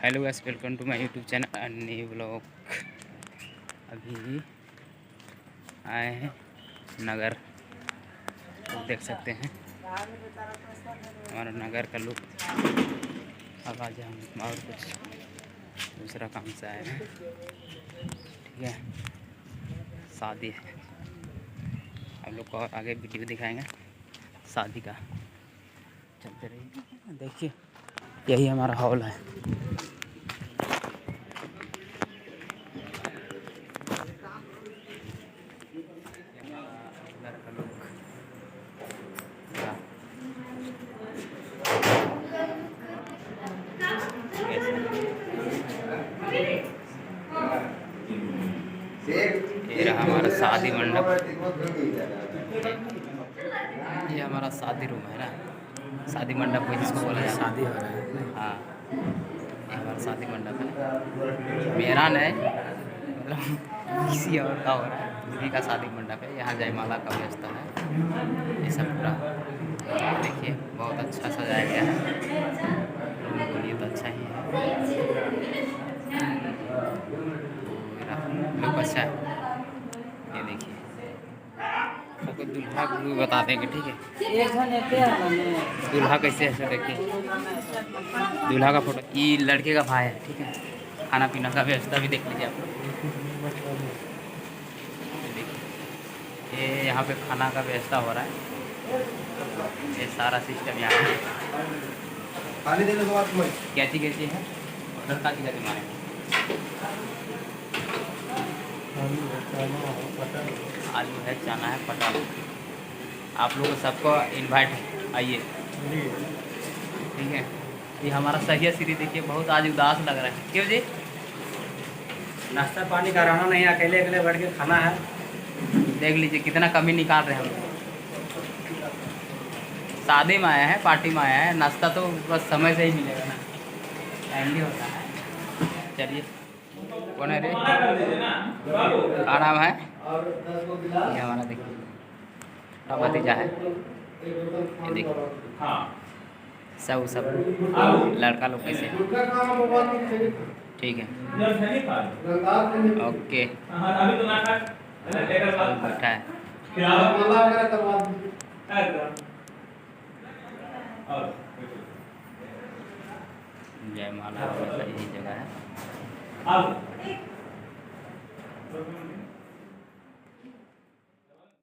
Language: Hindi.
Hello guys, welcome to my YouTube channel new blog. अभी आए हैं नगर, तो देख सकते हैं हमारा नगर का लुक। अब आज हम और कुछ दूसरा काम से आए हैं। ठीक है, शादी है, आप लोग को और आगे वीडियो दिखाएंगे शादी का। चलते रहिए। देखिए, यही हमारा हॉल है। घर का लुक ये रहा हमारा शादी मंडप। ये हमारा शादी रूम है ना, शादी मंडप को जिसको बोला जाता है। शादी हो रहा है। हाँ, ये हमारा शादी मंडप है। मेरा नहीं, मतलब किसी और का हो रहा है, उसी का शादी मंडप है। यहाँ जयमाला का व्यवस्था है। ये सब पूरा देखिए, बहुत अच्छा सजाया गया है। ये तो अच्छा ही है, लुक अच्छा है। ये देखिए, आपको दूल्हा को भी बता देंगे। ठीक है, दूल्हा कैसे है देखिए, दूल्हा का फोटो। ये लड़के का भाई है। ठीक है, खाना पीना का व्यवस्था भी देख लीजिए आप लोग। ये यहाँ पे खाना का व्यवस्था हो रहा है। ये सारा सिस्टम यहाँ है। क्या चीज़ है ऑर्डर का चीज़ मारेंगे। आलू है, चना है, पटाल। आप लोगों सबको इनवाइट है, आइए। ठीक है, ये हमारा सही श्री देखिए, बहुत आज उदास लग रहा है। क्यों जी? नाश्ता पानी का रहना नहीं, अकेले अकेले बैठ के खाना है। देख लीजिए कितना कमी निकाल रहे हैं हम। शादी में आया है, पार्टी में आया है, नाश्ता तो बस समय से ही मिलेगा ना, टाइमली होता है। चलिए, कौन है रे? क्या नाम है? ये हमारा देखिए छोटा भतीजा है। ये देखिए सब लड़का लोग कैसे हैं। ठीक है, ओके, बैठा है। जयमाला यही जगह है।